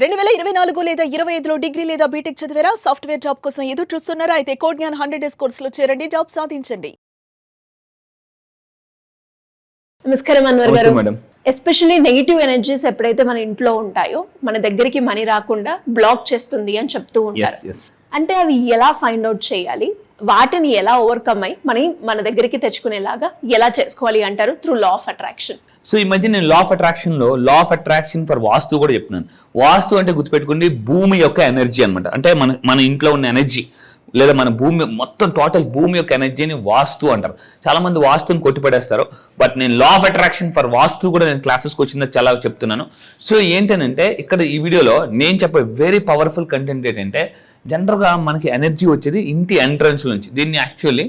2024 లేదా 25లో డిగ్రీ లేదా బీటెక్ చదివారా? సాఫ్ట్వేర్ జాబ్ కోసం ఎదురు చూస్తున్నారా? అయితే కోడ్ జ్ఞాన్ 100 డేస్ కోర్సులో చేరండి, జాబ్ సాధించండి. నమస్కారం అన్వర్ గారు. మేడం, ఎస్పెషల్లీ నెగిటివ్ ఎనర్జీస్ ఎప్పుడైతే మన ఇంట్లో ఉంటాయో మన దగ్గరికి మనీ రాకుండా బ్లాక్ చేస్తుంది అని చెప్తూ ఉంటారు. అంటే అవి ఎలా ఫైండ్ అవుట్ చేయాలి, వాటిని ఎలా ఓవర్కమ్ అయ్యి మన దగ్గరికి తెచ్చుకునేలాగా ఎలా చేసుకోవాలి అంటారు through law of attraction. So ఈ మధ్య నేను లా ఆఫ్ అట్రాక్షన్ ఫర్ వాస్తు కూడా చెప్తున్నాను. వాస్తు అంటే గుర్తుపెట్టుకోండి, భూమి యొక్క ఎనర్జీ అనమాట. అంటే మన ఇంట్లో ఉన్న ఎనర్జీ లేదా మన భూమి మొత్తం టోటల్ భూమి యొక్క ఎనర్జీని వాస్తు అంటారు. చాలా మంది వాస్తుని కొట్టిపడేస్తారు. బట్ నేను లా ఆఫ్ అట్రాక్షన్ ఫర్ వాస్తు కూడా నేను క్లాసెస్కి వచ్చిందో చాలా చెప్తున్నాను. సో ఏంటంటే ఇక్కడ ఈ వీడియోలో నేను చెప్పే వెరీ పవర్ఫుల్ కంటెంట్ ఏంటంటే, జనరల్గా మనకి ఎనర్జీ వచ్చేది ఇంటి ఎంట్రన్స్ నుంచి. దీన్ని యాక్చువల్లీ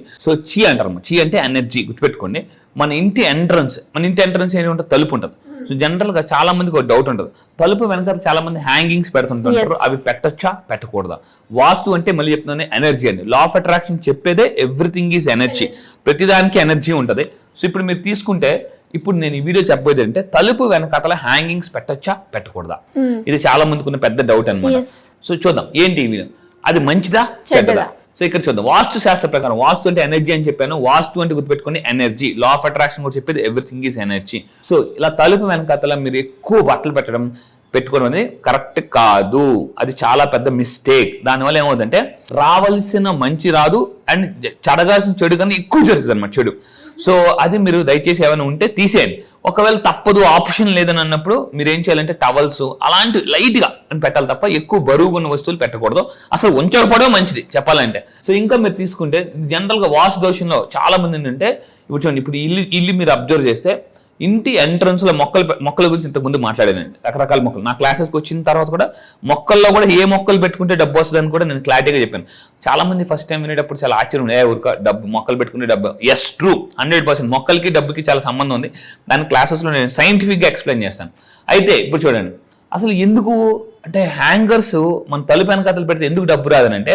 చి అంటారు. చి అంటే ఎనర్జీ. గుర్తుపెట్టుకోండి, మన ఇంటి ఎంట్రన్స్ ఏంటి ఉంటుంది, తలుపు ఉంటుంది. సో జనరల్గా చాలా మందికి ఒక డౌట్ ఉంటుంది, తలుపు వెనక చాలా మంది హ్యాంగింగ్స్ పెడుతుంటారు. అవి పెట్టొచ్చా పెట్టకూడదా? వాస్తు అంటే మళ్ళీ చెప్తున్నాను ఎనర్జీ అండి. లా ఆఫ్ అట్రాక్షన్ చెప్పేదే ఎవ్రీథింగ్ ఈజ్ ఎనర్జీ. ప్రతిదానికి ఎనర్జీ ఉంటుంది. సో ఇప్పుడు మీరు తీసుకుంటే, ఇప్పుడు నేను ఈ వీడియో చెప్పబోయేది అంటే తలుపు వెనకాతల హ్యాంగింగ్స్ పెట్టొచ్చా పెట్టకూడదా? ఇది చాలా మందికి ఉన్న పెద్ద డౌట్ అనమాట. సో చూద్దాం ఏంటి ఈ వీడియో, అది మంచిదా చెడ్డదా? సో ఇక్కడ చూద్దాం. వాస్తు శాస్త్ర ప్రకారం వాస్తు అంటే ఎనర్జీ అని చెప్పాను. వాస్తు అంటే గుర్తుపెట్టుకోండి ఎనర్జీ. లా ఆఫ్ అట్రాక్షన్ కూడా చెప్పేది ఎవ్రీథింగ్ ఈజ్ ఎనర్జీ. సో ఇలా తలుపు వెనకాతల మీరు ఎక్కువ బట్టలు పెట్టుకోవడం అనేది కరెక్ట్ కాదు. అది చాలా పెద్ద మిస్టేక్. దానివల్ల ఏమవుతుందంటే రావాల్సిన మంచి రాదు అండ్ జరగాల్సిన చెడు కన్నా ఎక్కువ జరుగుతుంది అనమాట చెడు. సో అది మీరు దయచేసి ఏమైనా ఉంటే తీసేయండి. ఒకవేళ తప్పదు ఆప్షన్ లేదని అన్నప్పుడు మీరు ఏం చేయాలంటే టవల్స్ అలాంటి లైట్గా అని పెట్టాలి తప్ప ఎక్కువ బరువుగా ఉన్న వస్తువులు పెట్టకూడదు. అసలు ఉంచకపోవడం మంచిది చెప్పాలంటే. సో ఇంకా మీరు తీసుకుంటే జనరల్గా వాస్తు దోషంలో చాలా మంది ఏంటంటే, ఇప్పుడు చూడండి, ఇప్పుడు ఇల్లు మీరు అబ్జర్వ్ చేస్తే ఇంటి ఎంట్రన్స్ లో మొక్కల గురించి ఇంతకుముందు మాట్లాడానండి. రకరకాల మొక్కలు నా క్లాసెస్కి వచ్చిన తర్వాత కూడా మొక్కల్లో కూడా ఏ మొక్కలు పెట్టుకుంటే డబ్బు వస్తుందని కూడా నేను క్లారిటీగా చెప్పాను. చాలా మంది ఫస్ట్ టైం వినేటప్పుడు చాలా ఆశ్చర్యం, ఊరిక డబ్బు మొక్కలు పెట్టుకుంటే డబ్బు. Yes true, 100%. మొక్కలకి డబ్బుకి చాలా సంబంధం ఉంది. దాని క్లాసెస్లో నేను సైంటిఫిక్గా ఎక్స్ప్లెయిన్ చేస్తాను. అయితే ఇప్పుడు చూడండి, అసలు ఎందుకు అంటే హ్యాంగర్స్ మన తలుపు వెనకాతలు పెడితే ఎందుకు డబ్బు రాదని అంటే,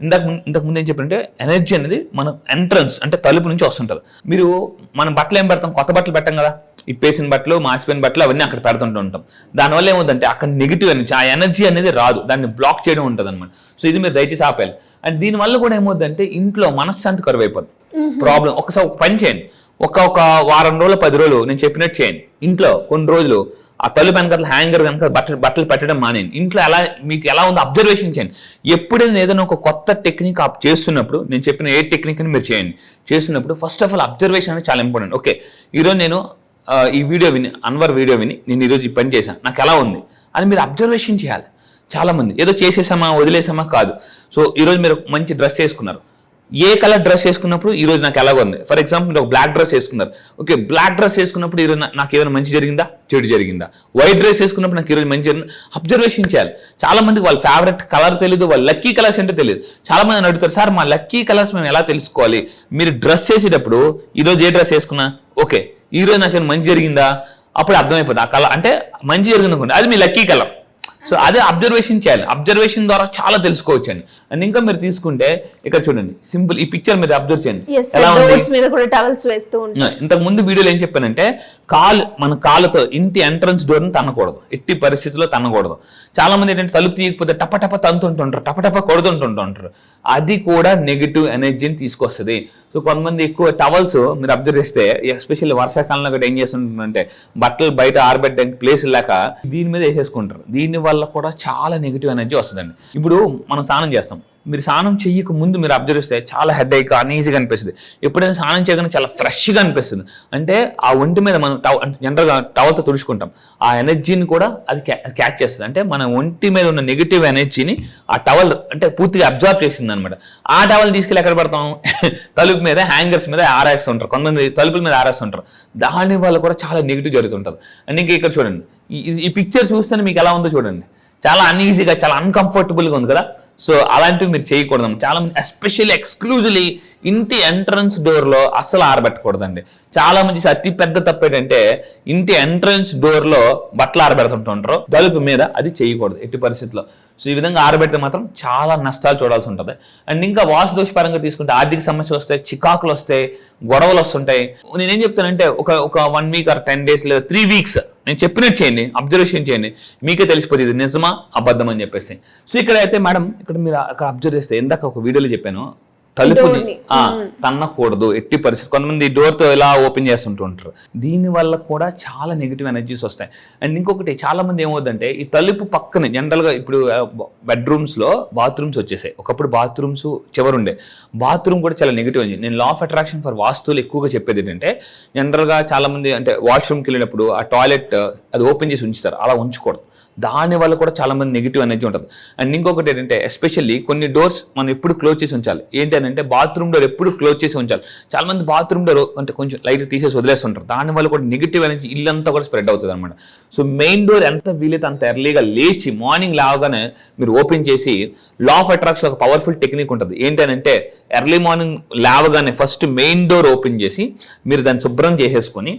ఇంతకు ముందు ఏం చెప్పంటే ఎనర్జీ అనేది మన ఎంట్రన్స్ అంటే తలుపు నుంచి వస్తుంటుంది. మీరు మన బట్టలు ఏం పెడతాం, కొత్త బట్టలు పెట్టాం కదా, ఇప్పేసిన బట్టలు మాసిపోయిన బట్టలు అవన్నీ అక్కడ పెడుతుంటూ ఉంటాం. దానివల్ల ఏమవుతుందంటే అక్కడ నెగిటివ్ ఎనర్జీ, ఆ ఎనర్జీ అనేది రాదు, దాన్ని బ్లాక్ చేయడం ఉంటుంది అనమాట. సో ఇది మీరు దయచేసి ఆపేయాలి. అండ్ దీనివల్ల కూడా ఏమవుతుందంటే ఇంట్లో మనశ్శాంతి కరువు అయిపోతుంది. ప్రాబ్లం. ఒకసారి ఒక పని చేయండి, ఒక వారం రోజులు 10 రోజులు నేను చెప్పినట్టు చేయండి. ఇంట్లో కొన్ని రోజులు ఆ తలుపు వెనకాల హ్యాంగర్ కనుక బట్టలు పెట్టడం మానేయండి. ఇంట్లో మీకు ఎలా ఉందో అబ్జర్వేషన్ చేయండి. ఎప్పుడైనా ఏదైనా ఒక కొత్త టెక్నిక్ చేస్తున్నప్పుడు, నేను చెప్పిన ఏ టెక్నిక్ అని మీరు చేస్తున్నప్పుడు ఫస్ట్ ఆఫ్ ఆల్ అబ్జర్వేషన్ అనేది చాలా ఇంపార్టెంట్. ఓకే, ఈరోజు నేను ఈ వీడియో విని, అన్వర్ వీడియో విని నేను ఈరోజు ఈ పని చేశాను, నాకు ఎలా ఉంది అని మీరు అబ్జర్వేషన్ చేయాలి. చాలా మంది ఏదో చేసేసామా వదిలేసామా కాదు. సో ఈరోజు మీరు మంచి డ్రెస్ వేసుకున్నారు, ఏ కలర్ డ్రెస్ వేసుకున్నప్పుడు ఈరోజు నాకు ఎలా ఉంది. ఫర్ ఎగ్జాంపుల్ మీరు ఒక బ్లాక్ డ్రెస్ వేసుకున్నారు. ఓకే, బ్లాక్ డ్రెస్ వేసుకున్నప్పుడు ఈరోజు నాకు ఏదైనా మంచి జరిగిందా చెడు జరిగిందా? వైట్ డ్రెస్ వేసుకున్నప్పుడు నాకు ఈరోజు మంచి జరిగింది. అబ్జర్వేషన్ చేయాలి. చాలా మందికి వాళ్ళ ఫేవరెట్ కలర్ తెలియదు, వాళ్ళ లక్కీ కలర్స్ ఏంటో తెలియదు. చాలా మంది అడుగుతారు, సార్ మా లక్కీ కలర్స్ మేము ఎలా తెలుసుకోవాలి? మీరు డ్రెస్ వేసేటప్పుడు ఈరోజు ఏ డ్రెస్ వేసుకున్నా, ఓకే ఈరోజు నాకేమైనా మంచి జరిగిందా, అప్పుడు అర్థమైపోతుంది. ఆ కలర్ అంటే మంచి జరిగింది అనుకోండి, అది మీ లక్కీ కలర్. సో అదే అబ్జర్వేషన్ చేయాలి. అబ్జర్వేషన్ ద్వారా చాలా తెలుసుకోవచ్చు అండి. అండ్ ఇంకా మీరు తీసుకుంటే ఇక్కడ చూడండి, సింపుల్ ఈ పిక్చర్ మీరు అబ్జర్వ్ చేయండి ఎలా ఉంది. ఇంతకు ముందు వీడియోలో ఏం చెప్పానంటే, మన కాళ్ళతో ఇంటి ఎంట్రన్స్ డోర్ని తన్నకూడదు, ఎట్టి పరిస్థితుల్లో తన్నకూడదు. చాలా మంది ఏంటంటే తలుపు తీయకపోతే టపటప తంతుంటుంటారు, టపటప కొడుతుంటుంటారు. అది కూడా నెగిటివ్ ఎనర్జీని తీసుకొస్తుంది. సో కొంతమంది ఎక్కువ టవల్స్ మీరు అబ్జర్వ్ చేస్తే, ఎస్పెషల్లీ వర్షాకాలంలో కూడా ఏం చేస్తుంటారంటే బట్టలు బయట ఆరబెట్టడానికి ప్లేస్ లేక దీని మీద వేసేసుకుంటారు. దీని వల్ల కూడా చాలా నెగిటివ్ ఎనర్జీ వస్తుందండి. ఇప్పుడు మనం స్నానం చేస్తాం, మీరు స్నానం చెయ్యక ముందు మీరు అబ్జర్వ్ చేస్తే చాలా హెడ్ ఏక్ అనీజీగా అనిపిస్తుంది. ఎప్పుడైనా స్నానం చేయగానే చాలా ఫ్రెష్గా అనిపిస్తుంది. అంటే ఆ ఒంటి మీద మనం జనరల్గా టవల్తో తుడుచుకుంటాం, ఆ ఎనర్జీని కూడా అది క్యాచ్ చేస్తుంది. అంటే మన ఒంటి మీద ఉన్న నెగిటివ్ ఎనర్జీని ఆ టవల్ అంటే పూర్తిగా అబ్జర్వ్ చేస్తుంది అనమాట. ఆ టవల్ తీసుకెళ్ళి ఎక్కడ పెడతాం, తలుపు మీద హ్యాంగర్స్ మీద ఆరేస్తుంటారు. కొంతమంది తలుపుల మీద ఆరేస్తుంటారు. దాని వల్ల కూడా చాలా నెగిటివ్ జరుగుతుంటుంది. అండ్ ఇంకా ఇక్కడ చూడండి, ఈ పిక్చర్ చూస్తేనే మీకు ఎలా ఉందో చూడండి, చాలా అన్ఈజీగా చాలా అన్కంఫర్టబుల్గా ఉంది కదా. సో అలాంటివి మీరు చేయకూడదు. చాలా మంది ఎస్పెషల్లీ ఎక్స్క్లూజివ్లీ ఇంటి ఎంట్రన్స్ డోర్ లో అస్సలు ఆరబెట్టకూడదండి. చాలా మంది అతి పెద్ద తప్పు ఏంటంటే ఇంటి ఎంట్రన్స్ డోర్ లో బట్టలు ఆరబెడుతుంటారు, తలుపు మీద. అది చేయకూడదు ఎట్టి పరిస్థితుల్లో. సో ఈ విధంగా ఆరబెడితే మాత్రం చాలా నష్టాలు చూడాల్సి ఉంటుంది. అండ్ ఇంకా వాస్తు దోషపరంగా తీసుకుంటే ఆర్థిక సమస్యలు వస్తాయి, చికాకులు వస్తాయి, గొడవలు వస్తుంటాయి. నేనేం చెప్తానంటే ఒక 1 వీక్ ఆర్ 10 days లేదా 3 weeks నేను చెప్పినట్టు చేయండి, అబ్జర్వేషన్ చేయండి, మీకే తెలిసిపోతుంది ఇది నిజమా అబద్ధం అని చెప్పేసి. సో ఇక్కడ అయితే మేడం ఇక్కడ మీరు అక్కడ అబ్జర్వ్ చేస్తే ఇందాక ఒక వీడియోలో చెప్పాను, తలుపుని తన్నకూడదు ఎట్టి పరిస్థితి. కొంతమంది డోర్ తో ఇలా ఓపెన్ చేస్తుంటూ ఉంటారు. దీని వల్ల కూడా చాలా నెగిటివ్ ఎనర్జీస్ వస్తాయి. అండ్ ఇంకొకటి చాలా మంది ఏమవుతుందంటే ఈ తలుపు పక్కన జనరల్ గా ఇప్పుడు బెడ్రూమ్స్ లో బాత్రూమ్స్ వచ్చేసాయి. ఒకప్పుడు బాత్రూమ్స్ చివరుండే బాత్రూమ్ కూడా చాలా నెగిటివ్ అని నేను లా ఆఫ్ అట్రాక్షన్ ఫర్ వాస్తువులు ఎక్కువగా చెప్పేది ఏంటంటే, జనరల్ గా చాలా మంది అంటే వాష్రూమ్కి వెళ్ళినప్పుడు ఆ టాయిలెట్ అది ఓపెన్ చేసి ఉంచుతారు, అలా ఉంచకూడదు. దాని వల్ల కూడా చాలా మంది నెగిటివ్ ఎనర్జీ ఉంటుంది. అండ్ ఇంకొకటి ఏంటంటే ఎస్పెషల్లీ కొన్ని డోర్స్ మనం ఎప్పుడు క్లోజ్ చేసి ఉంచాలి. ఏంటంటే బాత్రూమ్ డోర్ ఎప్పుడు క్లోజ్ చేసి ఉంచాలి. చాలా మంది బాత్రూమ్ డోర్ అంటే కొంచెం లైట్ తీసేసి వదిలేస్తుంటారు. దానివల్ల కూడా నెగిటివ్ ఎనర్జీ ఇల్లంతా కూడా స్ప్రెడ్ అవుతుంది అనమాట. సో మెయిన్ డోర్ ఎంత వీలైతే అంత ఎర్లీగా లేచి మార్నింగ్ లాగానే మీరు ఓపెన్ చేసి, లా ఆఫ్ అట్రాక్షన్ ఒక పవర్ఫుల్ టెక్నిక్ ఉంటుంది. ఏంటంటే ఎర్లీ మార్నింగ్ లేవగానే ఫస్ట్ మెయిన్ డోర్ ఓపెన్ చేసి మీరు దాన్ని శుభ్రం చేసేసుకొని,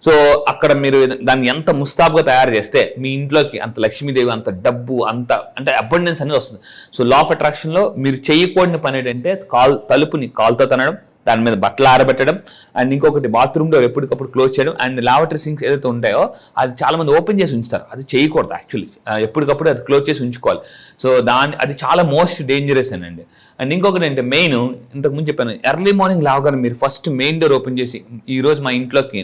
సో అక్కడ మీరు దాన్ని ఎంత ముస్తాబుగా తయారు చేస్తే మీ ఇంట్లోకి అంత లక్ష్మీదేవి, అంత డబ్బు, అంత అంటే అబండెన్స్ అనేది వస్తుంది. సో లా ఆఫ్ అట్రాక్షన్ లో మీరు చేయకూడని పని ఏంటంటే తలుపుని కాలుతో తనడం, దాని మీద బట్టలు ఆరబెట్టడం, అండ్ ఇంకొకటి బాత్రూమ్ డోర్ ఎప్పటికప్పుడు క్లోజ్ చేయడం, అండ్ లావటరీ సింక్స్ ఏదైతే ఉంటాయో అది చాలా మంది ఓపెన్ చేసి ఉంచుతారు. అది చేయకూడదు యాక్చువల్లీ. ఎప్పటికప్పుడు అది క్లోజ్ చేసి ఉంచుకోవాలి. సో అది చాలా మోస్ట్ డేంజరస్ అండి. అండ్ ఇంకొకటి అంటే మెయిన్ ఇంతకుముందు చెప్పాను, ఎర్లీ మార్నింగ్ లాగానే మీరు ఫస్ట్ మెయిన్ డోర్ ఓపెన్ చేసి ఈరోజు మా ఇంట్లోకి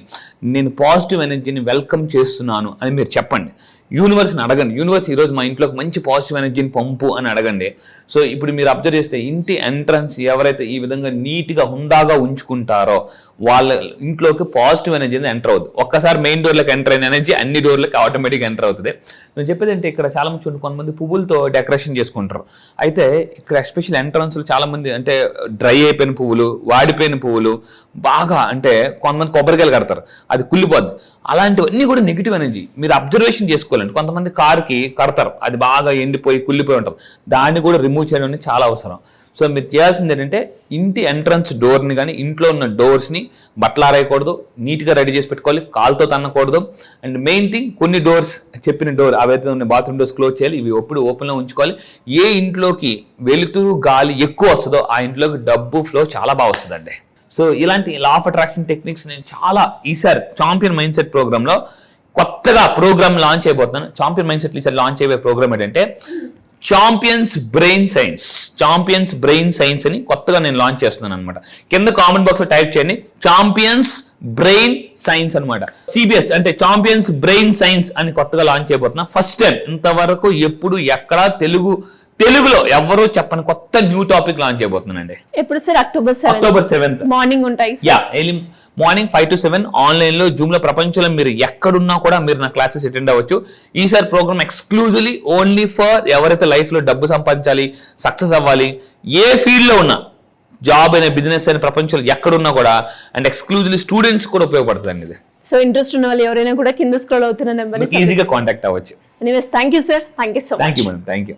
నేను పాజిటివ్ ఎనర్జీని వెల్కమ్ చేస్తున్నాను అని మీరు చెప్పండి. యూనివర్స్ని అడగండి, యూనివర్స్ ఈరోజు మా ఇంట్లోకి మంచి పాజిటివ్ ఎనర్జీని పంపు అని అడగండి. సో ఇప్పుడు మీరు అబ్జర్వ్ చేస్తే ఇంటి ఎంట్రన్స్ ఎవరైతే ఈ విధంగా నీట్గా హుందాగా ఉంచుకుంటారో వాళ్ళ ఇంట్లోకి పాజిటివ్ ఎనర్జీ ఎంటర్ అవుతుంది. ఒక్కసారి మెయిన్ డోర్లకు ఎంటర్ అయిన ఎనర్జీ అన్ని డోర్లకు ఆటోమేటిక్గా ఎంటర్ అవుతుంది. నేను చెప్పేది అంటే ఇక్కడ చాలా మంది చూడండి, కొంతమంది పువ్వులతో డెకరేషన్ చేసుకుంటారు. అయితే ఇక్కడ ఎస్పెషల్ ఎంట్రన్స్లో చాలా మంది అంటే డ్రై అయిపోయిన పువ్వులు, వాడిపోయిన పువ్వులు, బాగా అంటే కొంతమంది కొబ్బరికాయలు కడతారు, అది కుళ్ళిపోద్ది. అలాంటివన్నీ కూడా నెగిటివ్ ఎనర్జీ. మీరు అబ్జర్వేషన్ చేసుకోవాలండి. కొంతమంది కార్కి కడతారు, అది బాగా ఎండిపోయి కుళ్ళిపోయి ఉంటుంది, దాన్ని కూడా రిమూవ్ చేయడం అనేది చాలా అవసరం. సో మీరు చేయాల్సింది ఏంటంటే ఇంటి ఎంట్రన్స్ డోర్ని కానీ ఇంట్లో ఉన్న డోర్స్ని బట్టలు ఆరేయకూడదు, నీట్గా రెడీ చేసి పెట్టుకోవాలి, కాలుతో తన్నకూడదు. అండ్ మెయిన్ థింగ్ కొన్ని డోర్స్ చెప్పిన డోర్ అవైతే ఉన్న బాత్రూమ్ డోర్స్ క్లోజ్ చేయాలి, ఇవి ఎప్పుడు ఓపెన్లో ఉంచుకోవాలి. ఏ ఇంట్లోకి వెలుతురు గాలి ఎక్కువ వస్తుందో ఆ ఇంట్లోకి డబ్బు ఫ్లో చాలా బాగా వస్తుందండి. సో ఇలాంటి లా ఆఫ్ అట్రాక్షన్ టెక్నిక్స్ నేను చాలా ఈసారి ఛాంపియన్ మైండ్ సెట్ ప్రోగ్రాంలో కొత్తగా ప్రోగ్రామ్ లాంచ్ అయిపోతున్నాను. ఛాంపియన్ మైండ్ సెట్ ఈసారి లాంచ్ అయ్యే ప్రోగ్రామ్ ఏంటంటే ఛాంపియన్స్ బ్రెయిన్ సైన్స్ అని కొత్తగా నేను లాంచ్ చేస్తున్నాను అనమాట. కింద కామెంట్ బాక్స్ లో టైప్ చేయండి ఛాంపియన్స్ బ్రెయిన్ సైన్స్ అనమాట. సిబిఎస్ అంటే ఛాంపియన్స్ బ్రెయిన్ సైన్స్ అని కొత్తగా లాంచ్ అయిపోతున్నా. ఫస్ట్ టైం ఇంతవరకు ఎప్పుడు ఎక్కడా తెలుగులో ఎవరూ చెప్పని కొత్త న్యూ టాపిక్ లాంచ్ అయిపోతున్నానండి. ఎప్పుడు సార్? October 7th మార్నింగ్ ఉంటాయి. మార్నింగ్ 5 to 7 ఆన్లైన్ లో జూమ్ లో ప్రపంచంలో మీరు ఎక్కడున్నా కూడా మీరు నా క్లాసెస్ అటెండ్ అవ్వచ్చు. ఈసారి ప్రోగ్రామ్ ఎక్స్క్లూజివ్లీ ఓన్లీ ఫర్ ఎవరైతే లైఫ్ లో డబ్బు సంపాదించాలి, సక్సెస్ అవ్వాలి, ఏ ఫీల్డ్ లో ఉన్నా, జాబ్ అయినా బిజినెస్ అయినా ప్రపంచంలో ఎక్కడున్నా కూడా, అండ్ ఎక్స్క్లూజివ్లీ స్టూడెంట్స్ కూడా ఉపయోగపడుతుంది అండి ఇది. సో ఇంట్రెస్ట్ ఉన్న వాళ్ళు ఎవరైనా కూడా కింద స్క్రోల్ అవుతున్న నెంబర్ ఈజీగా కాంటాక్ట్ అవ్వచ్చు. Anyways thank you sir, thank you so much. Thank you madam, thank you.